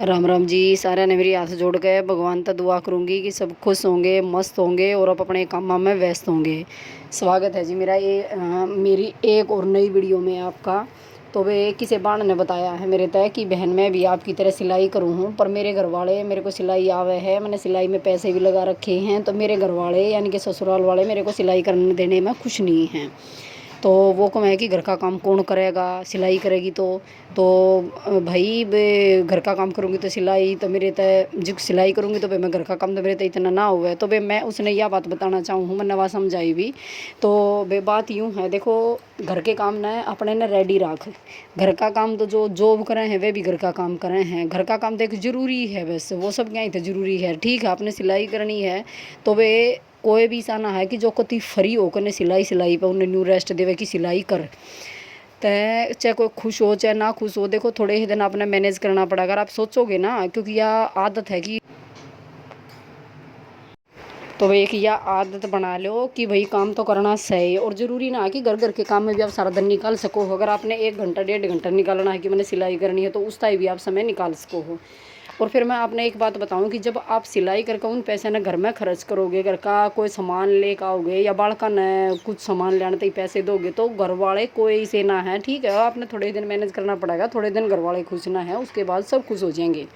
राम राम जी। सारे ने मेरी हाथ जोड़ के भगवान तक दुआ करूंगी कि सब खुश होंगे, मस्त होंगे और आप अपने कामों में व्यस्त होंगे। स्वागत है जी मेरा मेरी एक और नई वीडियो में आपका। तो वे किसी बाण ने बताया है मेरे तय कि बहन मैं भी आपकी तरह सिलाई करूँ हूँ, पर मेरे घर वाले मेरे को सिलाई आवे है, मैंने सिलाई में पैसे भी लगा रखे हैं, तो मेरे घर वाले यानी कि ससुराल वाले मेरे को सिलाई करने देने में खुश नहीं हैं। तो वो कम है कि घर का काम कौन करेगा, सिलाई करेगी तो भाई बे घर का काम करूँगी तो सिलाई तो मेरे तय जो सिलाई करूँगी तो भाई मैं घर का काम तो मेरे तय इतना ना हुआ है। तो भाई मैं उसने यह बात बताना चाहूँ हूँ, मैं नवा समझाई भी। तो बे बात यूँ है, देखो घर के काम ना अपने ने रेडी रख। घर का काम तो जो जॉब करे हैं वे भी घर का काम करे हैं। घर का काम देख जरूरी है, वैसे वो सब क्या तो जरूरी है। ठीक है, आपने सिलाई करनी है तो वे कोई भी ऐसा ना है कि जो कति फ्री होकर ने सिलाई पे उन्हें न्यू रेस्ट देवे कि सिलाई कर। तय चाहे कोई खुश हो चाहे ना खुश हो, देखो थोड़े ही दिन आपने मैनेज करना पड़ा। अगर आप सोचोगे ना, क्योंकि यह आदत है कि तो भाई एक यह आदत बना लो कि भाई काम तो करना सही और ज़रूरी ना है कि घर घर के काम में भी आप सारा दिन निकाल सको हो। अगर आपने 1 घंटा 1.5 घंटा निकालना है कि मैंने सिलाई करनी है तो उस टाइम भी आप समय निकाल सको हो। और फिर मैं आपने एक बात बताऊं कि जब आप सिलाई करके उन पैसे ने घर में खर्च करोगे, घर का कोई सामान लेकर आओगे या बालका ने कुछ सामान लेने तक पैसे दोगे, तो घर वाले कोई से ना है। ठीक है, आपने थोड़े दिन मैनेज करना पड़ेगा, थोड़े दिन घर वाले खुश ना है, उसके बाद सब खुश हो जाएंगे।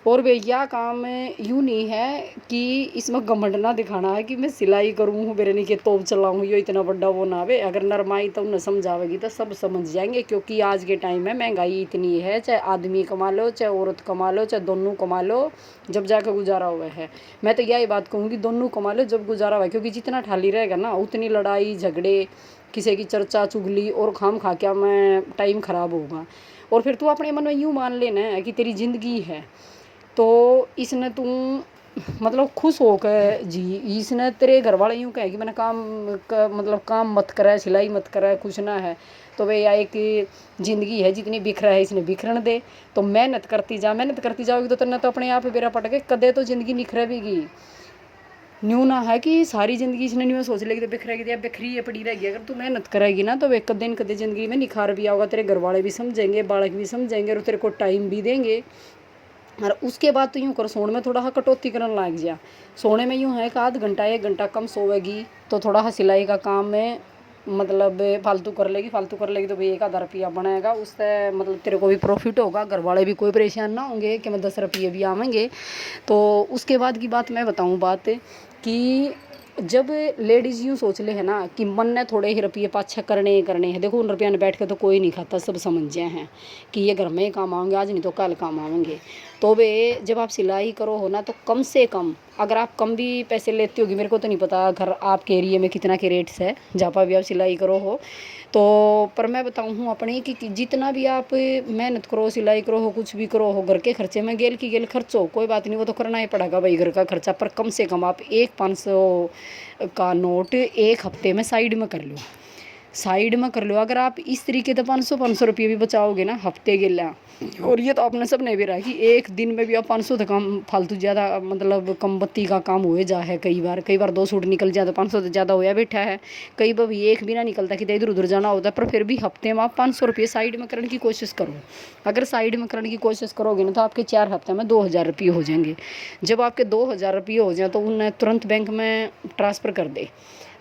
और भैया काम यूँ नहीं है कि इसमें घमंड ना दिखाना है कि मैं सिलाई करूँ हूँ मेरे नहीं कि तोप चलाऊँ, ये इतना बड़ा वो ना आवे। अगर नरमाई तो उन्हें समझावेगी तो सब समझ जाएंगे, क्योंकि आज के टाइम में महंगाई इतनी है, चाहे आदमी कमा लो चाहे औरत कमा लो चाहे दोनों कमा लो, जब जाकर गुजारा हुआ है। मैं तो यही बात कहूँगी, दोनों कमा लो जब गुजारा हुआ है, क्योंकि जितना ठाली रहेगा ना उतनी लड़ाई झगड़े, किसी की चर्चा चुगली और खाम खा क्या में टाइम ख़राब होगा। और फिर तू अपने मन में यूँ मान लेना है कि तेरी ज़िंदगी है तो इसने तू मतलब खुश होकर जी। इसने तेरे घर वाले यूँ कहे कि मैंने मतलब काम मत करे, सिलाई मत करे, कुछ ना है। तो भैया एक ज़िंदगी है, जितनी बिखरा है इसने बिखरन दे। तो मेहनत करती जा, मेहनत करती जाओगी तो तेना तो अपने आप बेरा पट के कदे तो ज़िंदगी निखरेगी। न्यू ना है कि सारी ज़िंदगी इसने न्यू सोच लेगी तो बिखरेगी, या बिखरी है पड़ी रहेगी। अगर तू मेहनत करेगी ना तो वे कदे न कदे ज़िंदगी में निखार भी आओगा, तेरे घर वाले भी समझेंगे, बालक भी समझेंगे और तेरे को टाइम भी देंगे। और उसके बाद तो यूँ कर, सोने में थोड़ा सा कटौती करने लग जा। सोने में यूँ है कि आध घंटा 1 घंटा कम सोएगी तो थोड़ा सा सिलाई का काम में मतलब फालतू कर लेगी। फालतू कर लेगी तो भाई 1 आधा रुपया बनाएगा, उससे मतलब तेरे को भी प्रॉफिट होगा, घर वाले भी कोई परेशान ना होंगे कि मैं 10 रुपये भी आवेंगे। तो उसके बाद की बात मैं बताऊँ, बात कि जब लेडीज़ यूँ सोच ले है ना कि मन ने थोड़े ही रुपये पाछे करने हैं, देखो उन रुपया ने बैठ के तो कोई नहीं खाता, सब समझ जाए हैं कि ये घर में ही काम आएंगे, आज नहीं तो कल काम आएंगे। तो वे जब आप सिलाई करो हो ना तो कम से कम, अगर आप कम भी पैसे लेती होगी, मेरे को तो नहीं पता घर आपके एरिया में कितना के रेट्स है जहाँ पर भी आप सिलाई करो हो, तो पर मैं बताऊँ हूँ अपनी कि जितना भी आप मेहनत करो, सिलाई करो हो, कुछ भी करो हो, घर के खर्चे में गेल की गेल खर्च हो, कोई बात नहीं, वो तो करना ही पड़ेगा भाई घर का खर्चा। पर कम से कम आप एक 500 का नोट 1 हफ्ते में साइड में कर लो, साइड में कर लो। अगर आप इस तरीके से 500 रुपये भी बचाओगे ना हफ्ते के लिए, और ये तो आपने सब ने भी रहा कि एक दिन में भी आप 500 तो कम फालतू ज़्यादा मतलब कम बत्ती का काम हुए जा है। कई बार 2 सूट निकल जाए तो 500 तो ज़्यादा होया बैठा है। कई बार भी एक भी ना निकलता कि इधर उधर जाना होता है, पर फिर भी हफ्ते में आप 500 रुपये साइड में करने की कोशिश करो। अगर साइड में करने की कोशिश करोगे ना तो आपके 4 हफ्ते में 2000 रुपये हो जाएंगे। जब आपके 2000 रुपये हो जाए तो उन्हें तुरंत बैंक में ट्रांसफ़र कर दे।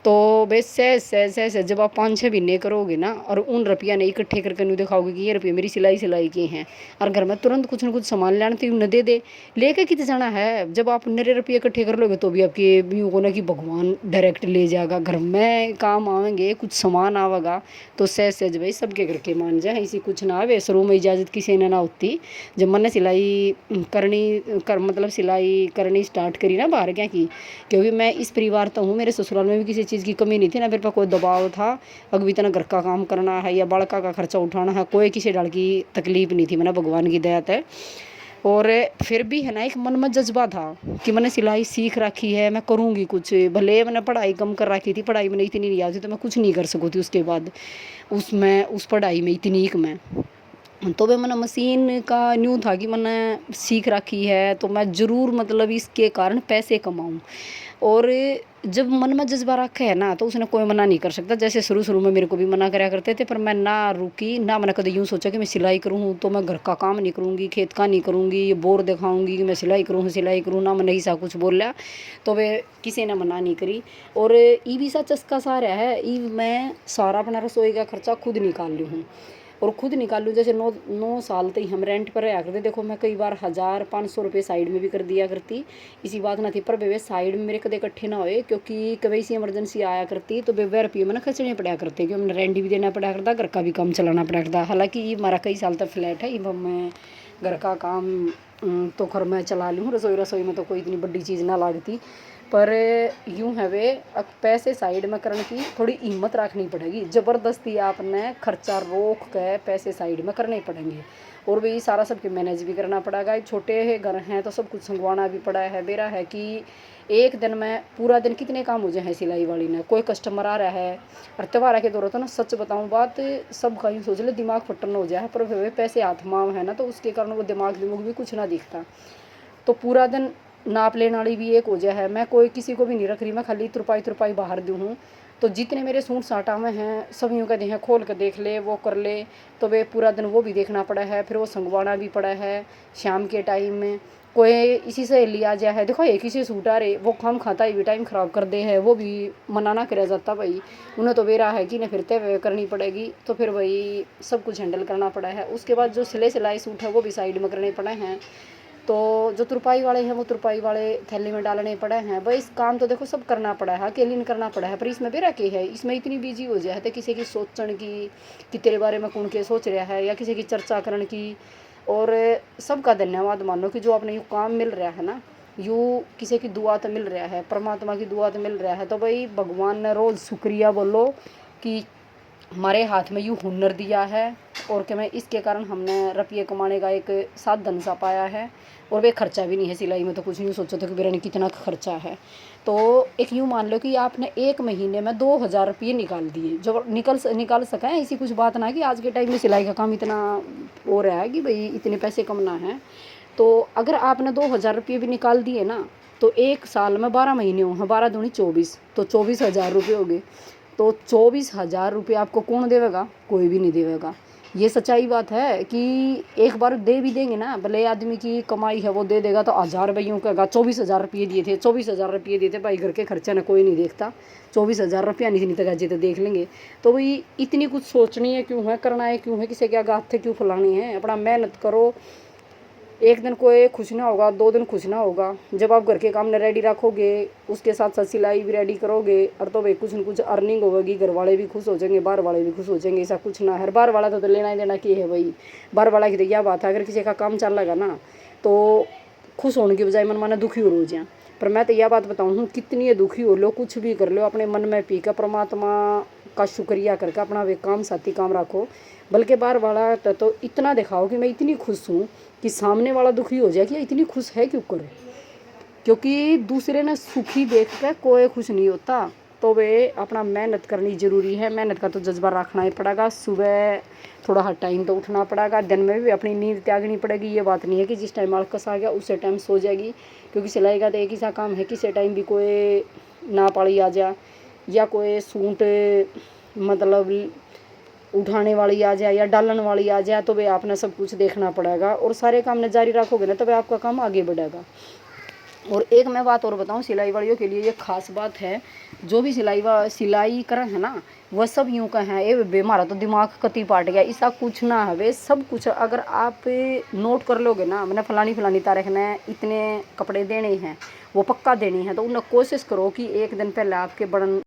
तो बस सहज जब आप 5-6 महीने करोगे ना और उन रुपया ने इकट्ठे करके नहीं दिखाओगे कि ये रुपये मेरी सिलाई के हैं, और घर में तुरंत कुछ ना कुछ सामान लाने तो उन्हें दे दे, लेके कितने जाना है। जब आप नरे रुपये इकट्ठे कर लोगे तो भी आपके यूँ को ना कि भगवान डायरेक्ट ले जाएगा, घर में काम आवेंगे, कुछ सामान आवेगा तो सहज भाई सबके घर के मान जाए, इसी कुछ ना आवे। शुरू में इजाज़त किसी ने ना होती। जब मैंने सिलाई मतलब सिलाई करनी स्टार्ट करी ना बाहर क्या की, क्योंकि मैं इस परिवार तो हूँ, मेरे ससुराल में भी किसी चीज़ की कमी नहीं थी ना, मेरे पर कोई दबाव था अगर इतना घर का काम करना है या बड़का का खर्चा उठाना है, कोई किसी डर की तकलीफ नहीं थी, मैंने भगवान की दया है। और फिर भी है ना एक मन में जज्बा था कि मैंने सिलाई सीख रखी है, मैं करूँगी कुछ, भले मैंने पढ़ाई कम कर रखी थी, पढ़ाई में इतनी नहीं आती तो मैं कुछ नहीं कर सकती उसके बाद उसमें उस पढ़ाई में इतनी एक मैं। तो वे मैंने मशीन का न्यू था कि मैंने सीख रखी है तो मैं ज़रूर मतलब इसके कारण पैसे कमाऊँ। और जब मन में जज्बा रखा है ना तो उसने कोई मना नहीं कर सकता। जैसे शुरू में मेरे को भी मना करा करते थे, पर मैं ना रुकी ना। मैंने कभी यूँ सोचा कि मैं सिलाई करूँ तो मैं घर का काम नहीं करूँगी, खेत का नहीं करूँगी, ये बोर दिखाऊँगी कि मैं सिलाई करूँ ना। मैंने ऐसा कुछ बोला तो वे किसी ने मना नहीं करी। और ई भी सा चस्का सा रहा है, ई मैं सारा अपना रसोई का खर्चा खुद निकाल ली हूँ और खुद निकालूँ। जैसे 9 साल तक हम रेंट पर रहा करते, देखो मैं कई बार 1,000-500 रुपये साइड में भी कर दिया करती, इसी बात ना थी। पर वे साइड में मेरे कदे इकट्ठे ना होए, क्योंकि कभी सी इमरजेंसी आया करती तो वे रुपये मैंने खर्चने पड़ा करते, क्योंकि मैंने रेंट भी देना पड़ा करता, घर का भी काम चलाना पड़ा करता। हालांकि ये हमारा कई साल तक फ्लैट है, अब मैं घर का काम तो खैर मैं चला लूँ। रसोई में तो कोई इतनी बड़ी चीज़ ना लागती, पर यूँ है वे अब पैसे साइड में करने की थोड़ी हिम्मत रखनी पड़ेगी। ज़बरदस्ती आपने खर्चा रोक के पैसे साइड में करने पड़ेंगे। और भी सारा सबके मैनेज भी करना पड़ेगा। छोटे घर हैं तो सब कुछ संगवाना भी पड़ा है। मेरा है कि एक दिन में पूरा दिन कितने काम हो जाए हैं सिलाई वाली ने, कोई कस्टमर आ रहा है और त्योहार के दौर तो ना सच बताऊं बात, सब का यूँ सोच ले दिमाग फटन हो जाए, पर वे पैसे हाथ माम है ना तो उसके कारण वो दिमाग भी कुछ ना दिखता। तो पूरा दिन नाप लेने वाली भी एक वजह है। मैं कोई किसी को भी नहीं रख रही, मैं खाली तुरपाई बाहर दूँ हूँ। तो जितने मेरे सूट साटा में हैं सब यूँ कहते हैं खोल कर देख ले, वो कर ले, तो वे पूरा दिन वो भी देखना पड़ा है, फिर वो संगवाना भी पड़ा है शाम के टाइम में। कोई इसी से लिया जाए है, देखो एक ही से सूट आ रहे वो काम खाता ही भी टाइम ख़राब कर दे है, वो भी मना ना करा जाता भाई। उन्हें तो बेरा है कि ना फिरते हुए करनी पड़ेगी, तो फिर वही सब कुछ हैंडल करना पड़ा है। उसके बाद जो सिलाई सूट है वो भी साइड में करने पड़े हैं। तो जो तुरपाई वाले हैं वो तुरपाई वाले थैली में डालने पड़े हैं। भाई इस काम तो देखो सब करना पड़ा है, अकेले नहीं करना पड़ा है, पर इसमें बेरा के है, इसमें इतनी बिजी हो जाए तो किसी की सोचने की कि तेरे बारे में कौन के सोच रहा है, या किसी की चर्चा करने की। और सबका धन्यवाद मानो कि जो आपने यूँ काम मिल रहा है ना, यूँ किसी की दुआ तो मिल रहा है, परमात्मा की दुआ तो मिल रहा है। तो भाई भगवान ने रोज़ शुक्रिया बोलो कि हमारे हाथ में यूँ हुनर दिया है, और कि मैं इसके कारण हमने रुपये कमाने का एक साधन सा पाया है। और वे खर्चा भी नहीं है सिलाई में, तो कुछ नहीं सोचो तो कि मेरा कितना खर्चा है। तो एक यूँ मान लो कि आपने एक महीने में 2,000 रुपये निकाल दिए, जो निकाल सकें। ऐसी कुछ बात ना कि आज के टाइम में सिलाई का काम इतना हो रहा है कि भाई इतने पैसे कमाना है। तो अगर आपने 2,000 रुपये भी निकाल दिए ना, तो एक साल में 12 महीने हों, 12 दूनी 24, तो 24,000 रुपये हो गए। तो 24,000 रुपये आपको कौन देवेगा? कोई भी नहीं देवेगा। ये सच्चाई बात है कि एक बार दे भी देंगे ना, भले आदमी की कमाई है वो दे देगा तो 1,000 रुपये कहेगा 24,000 रुपये दिए थे, 24,000 रुपये दिए थे भाई, घर के खर्चे ना कोई नहीं देखता, 24,000 रुपया नहीं तक जी तो देख लेंगे। तो भाई इतनी कुछ सोचनी है क्यों है, करना है क्यों है, किसी के आगे हाथ क्यों फैलानी है? अपना मेहनत करो। एक दिन कोई खुश ना होगा, 2 दिन खुश ना होगा, जब आप घर के काम ने रेडी रखोगे उसके साथ साथ सिलाई भी रेडी करोगे, और तो भाई कुछ न कुछ अर्निंग होगी, घर वाले भी खुश हो जाएंगे, बाहर वाले भी खुश हो जाएंगे। ऐसा कुछ ना है, बाहर वाला तो लेना ही देना की है भाई। बाहर वाला की तो यह बात है, अगर किसी का काम चल लगा ना तो खुश होने की बजाय मन माना दुखी हो जाए। पर मैं तो यह बात बताऊँ हूँ, कितनी दुखी हो लो, कुछ भी कर लो, अपने मन में पी कर परमात्मा का शुक्रिया करके अपना वे काम साथी काम रखो। बल्कि बाहर वाला तो इतना दिखाओ कि मैं इतनी खुश हूँ कि सामने वाला दुखी हो जाए कि इतनी खुश है क्यों करे, क्योंकि दूसरे ने सुखी देख कर कोई खुश नहीं होता। तो वे अपना मेहनत करनी ज़रूरी है, मेहनत का तो जज्बा रखना ही पड़ेगा। सुबह थोड़ा हर टाइम तो उठना पड़ेगा, दिन में भी अपनी नींद त्यागनी पड़ेगी। ये बात नहीं है कि जिस टाइम आलकस आ गया उसी टाइम सो जाएगी, क्योंकि सिलाई का तो एक ही सा काम है, किसी टाइम भी कोई ना पाली आ जाए या कोई सूट मतलब उठाने वाली आ जाए या डालन वाली आ जाए, तो वे आपने सब कुछ देखना पड़ेगा। और सारे काम ने जारी रखोगे ना, तो वे आपका काम आगे बढ़ेगा। और एक मैं बात और बताऊं, सिलाई वालियों के लिए ये खास बात है, जो भी सिलाई करें है ना, वह सब यूँ कहें ये बे हमारा तो दिमाग कति पाट गया, ऐसा कुछ ना है। वे सब कुछ अगर आप नोट कर लोगे ना, मैंने फलानी तारीख ने इतने कपड़े देने हैं, वो पक्का देने हैं, तो उन्हें कोशिश करो कि एक दिन पहले आपके बड़न